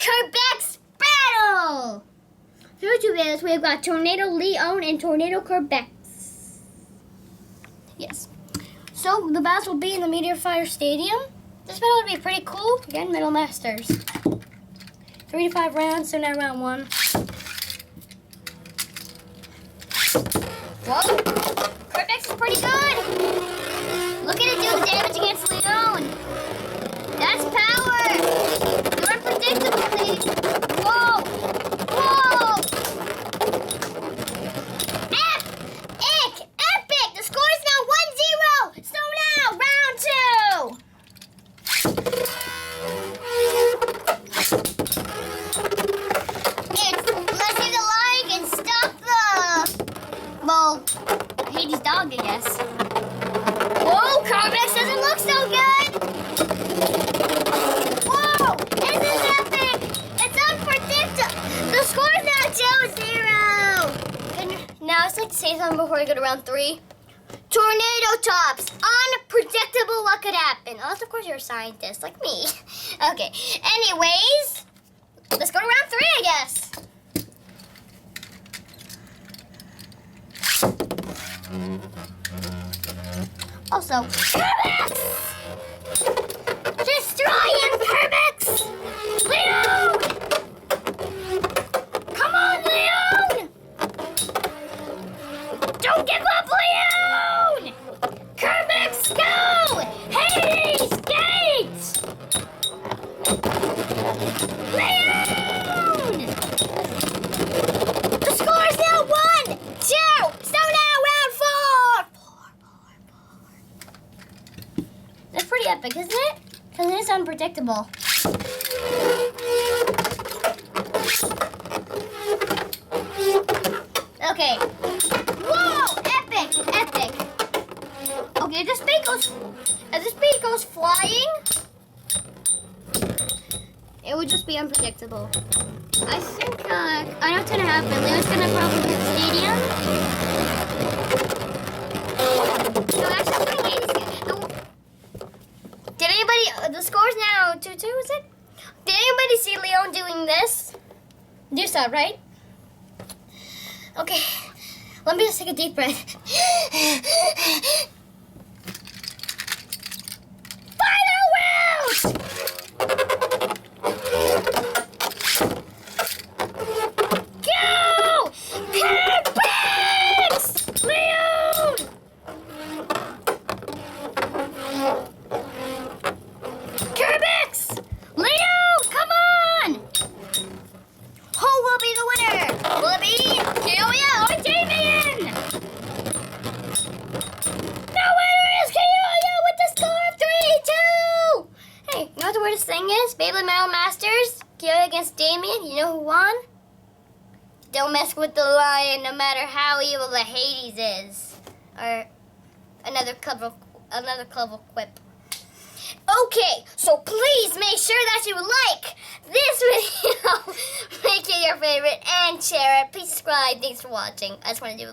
Kerbecs battle! Through two videos, we've got Tornado Leone and Tornado Kerbecs. Yes. So, the battles will be in the Meteor Fire Stadium. This battle would be pretty cool. Again, Middle Masters. 3 to 5 rounds, so now round 1. Whoa! Kerbecs is pretty good! Look at it do the damage against Leone! That's power! You're unpredictable, please! Whoa! Whoa! Epic! The score is now 1-0! So now, round 2! Let's see the like and stop the... Well, Hades' dog, I guess. Whoa, Kerbecs doesn't look so good! Whoa, this is epic! It's unpredictable! The score is now 2-0! Now, I'd like to say something before we go to round 3. Tornado tops! Unpredictable what could happen. Unless, of course, you're a scientist like me. Okay, anyways, let's go to round 3, I guess. Also, Kerbecs! Destroy him, Kerbecs! Leone! Come on, Leone! Don't give up, Leone! Kerbecs, go! Hades, gate! Leone! The score is now 1-2! So now round 4! That's pretty epic, isn't it? Because it is unpredictable. Okay. Whoa! Epic! Okay, if this speed goes flying, it would just be unpredictable. I think, I know what's gonna happen. Leone's gonna probably win the stadium. No, actually, I'm gonna wait. Did anybody, the score's now 2-2, is it? Did anybody see Leone doing this? You saw it, right? Okay, let me just take a deep breath. Final round! Go! Kerbecs! Leone! Kerbecs! Leone, come on! Who will be the winner? Will it be Keoya or Damien? The winner is Keoya with the score of 3-2! Hey, you know what the weirdest thing is? Beyblade Metal Masters, Keoya against Damien. You know who won? Don't mess with the lion, no matter how evil the Hades is. Or another clever quip. Okay, so please make sure that you like this video, make it your favorite, and share it. Please subscribe. Thanks for watching. I just want to do